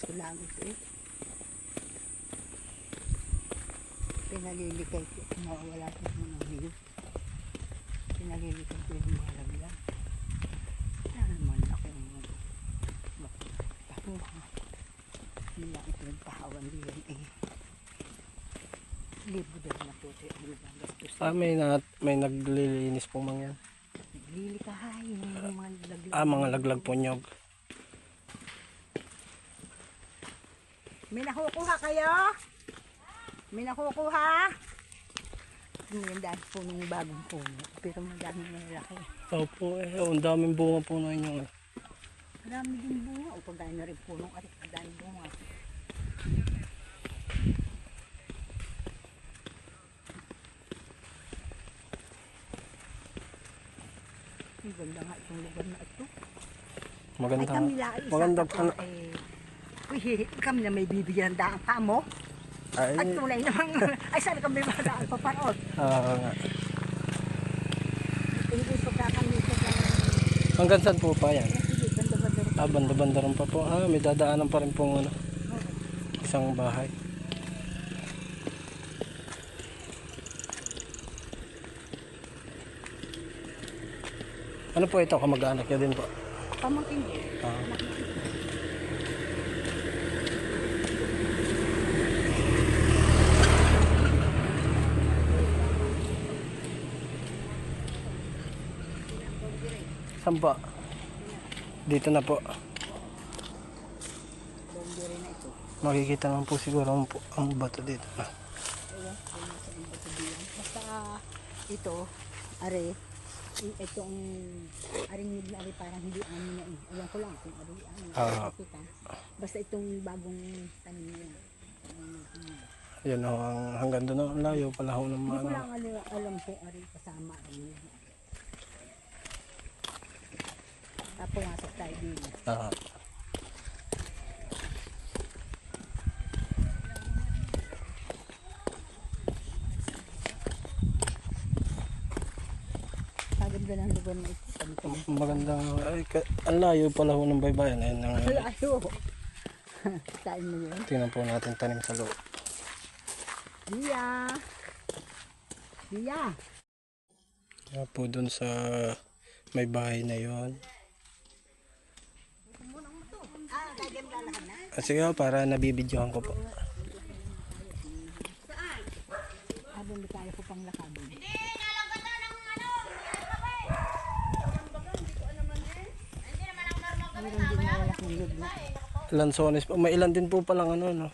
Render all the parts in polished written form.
ko lang ito eh. Pinalilikay ko. Mawawala ko ng view. Pinalilikay ko yung mga lagyan. Yan naman ako yung nila ito nagpahawan din eh. Libo din na po ito yung gastos. May naglilinis po mga yan. Naglilikahay yung mga laglag. Mga laglag po nyog. May nakukuha kayo? May nakukuha? Ngayon dahil po nung bagong puno. Pero madaming malaki. Opo ang daming bunga po na inyo. Marami din bunga. O pagdaan na rin punong arit. Madaming bunga. Ang ganda nga itong lugar na ito. Maganda. Ay kami lang. Maganda po. Uy, kami na may bibigyan ng daan pa mo. Ay, At tunay naman. Ay sana kami madaan pa paroon. Hindi pagka kami sa hanggang saan po pa yan? banda-banda. Banda-banda rin pa po. May dadaanan pa rin po isang bahay. Ano po ito? Kamag-anak niya din po. Pamangkin. Saan po? Dito na po. Boundary na ito. Makikita naman po siguro ang bato dito. Ayan, basta ito, are, itong aring na are parang hindi amin na eh. Ayan ko lang kung are kita. Basta itong bagong tanim na yan. Yan o, hanggang doon ang layo pala ho ng Hindi ko mga lang alam kung are kasama. Tapos nga sa tayo din. Maganda ng lugar na ito. maganda. Ang layo pala ho ng baybayan. Ayun ang Ayo. Tain mo yun. tingnan po natin tanim sa loob. Iya. Iya. Kaya po doon sa may bahay na yon. Sige ho, para nabibidyohan ko po. Habang di kaya ko pang lakabin. Meron din na wala kong loob na. Lansones po. May ilan din po palang no?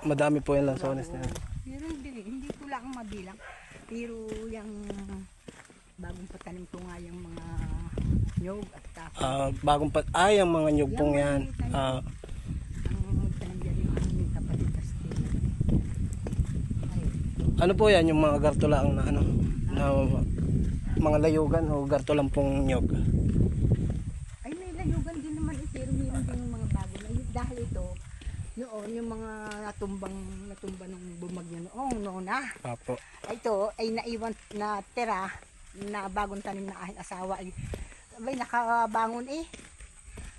Madami po yung lansones na yan. Pero hindi ko lang mabilang. Pero yung bagong patanim ko nga yung mga nyog at tapos. Ang mga nyug pong yan. Ang tanim dyan yung aming kapatid. Ano po yan, yung mga gartulaang na mga layugan o gartulang pong nyog? Ay may layugan din naman eh, pero meron din yung mga bago na dahil ito noon yung mga natumba nung bumagyo noon na. Apo. Ito ay naiwan na tira na bagong tanim na aking asawa ay nakabangon eh.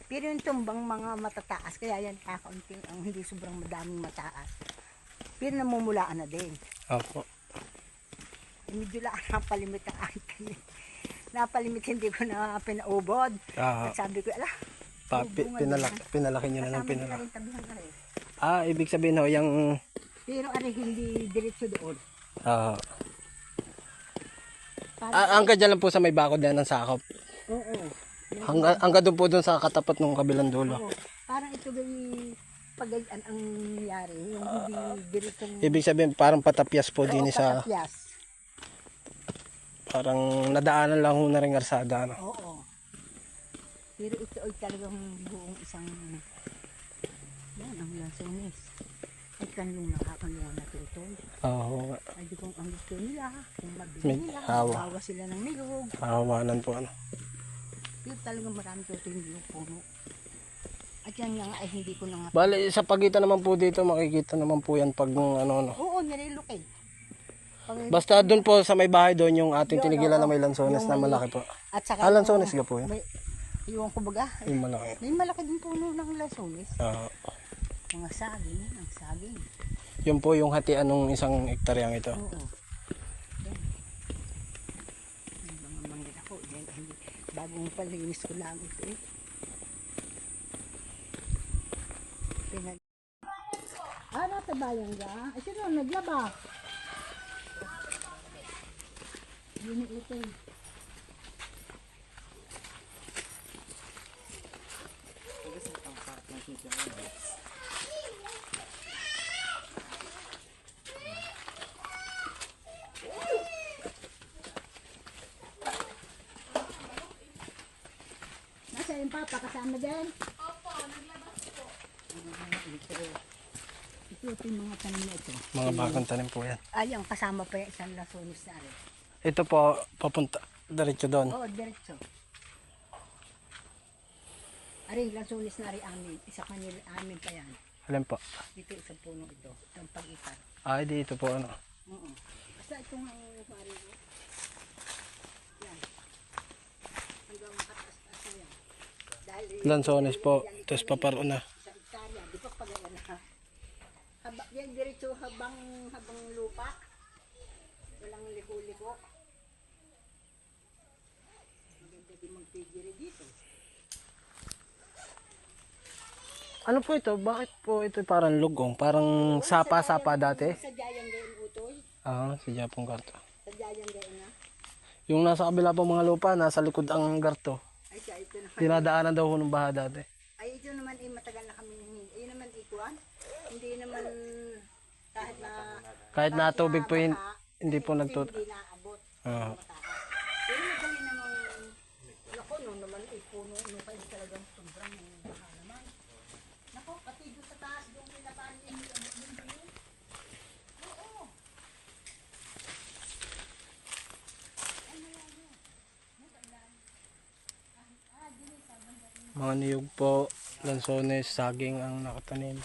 Pero yung tumbang mga matataas kaya yan kakaunting ang hindi sobrang madaming mataas. Pero namumulaan na din. Apo. Medyo lang napalimit ang aking tanim. Napalimit hindi ko na pinaubod. At sabi ko, pinalaki nyo na ng pinalaki. Kasama tabihan na rin. Ibig sabihin ho, yung... Pero ari hindi diretso doon. Hanggang dyan lang po sa may bakod na ng sakop. Oo. Hanggang doon po doon sa katapat ng kabilang dulo. Oo. Parang ito ba pagayaan ang nangyari. Yung hindi diretso. Ibig sabihin parang patapyas po din sa... Patapyas. Parang nadaanan lang ho na rin arsada. Oo. Pero ito ay talagang buong isang... Yan ang lansones. Ay kanlong nakakanluan na ito. Oo. Ay di kung ang gusto nila. Kung mabili May nila. hawa. Hawa sila ng nilog. Hawanan po Pero talagang marami ito yung nilog puno. At yan nga ay hindi ko lang... Bale, sa pagitan naman po dito, makikita naman po yan pag ano. Oo, nililukid. Basta doon po sa may bahay doon yung ating tinigilan na may lansones na malaki po. At saka lansones ka po yan? Iwan ko baga. Yung malaki. May malaki din puno ng lasones. Ah, Mga saging, ang saging. yun po yung hatian ng isang hektaryang ito. Oo. Yan. Ang mga manggit ako. Yan, hindi. Bagong palinis ko lang ito eh. Pinag... nasa bayan ka? Ay, sino naglaba? Yun ito eh. Nasa yung papa kasama din? Opo, naglabas po. Ito yung mga tanim na ito. Mga bagong tanim po yan. Ay, ang kasama pa yung isang lasones na rin. Ito po, papunta, diretso doon. Oo, diretso. Ari, lasones na rin amin. Isa kanila amin pa yan. Alin po? Dito isang puno ito. Itong pag-ikat. Ay, dito po ano. Oo. Basta itong pari ko. Yan. Hanggang mataas-taas na yan. Dahil Lansones po. Tapos paparo na. sa hektarya, di pa pagaya na. Yan diretso habang lupa. Walang liko-liko. Maganda din magpigiri dito. Ano po ito? Bakit po ito parang lugong? Parang sapa-sapa dati? Sa Jayang Gayon Utoy. Ah, si Japong Garto. Sa Jayang Gayon na. Yung nasa kabila po mga lupa, nasa likod ang garto. Ay siya, ito naman. Dinadaanan daw ho ng baha dati. Ay ito naman matagal na kami hindi. Ayun naman ikuan. Hindi naman kahit Kahit na tubig po yun, baha, hindi po nagtut... hindi naabot. Ah. Pero madali namang lako no naman puno no kayo talagang sobrang baha naman. Nako, pati doon sa taas doon pinapaan din yung oo. Mga niyog po, lansones, saging ang nakatanim.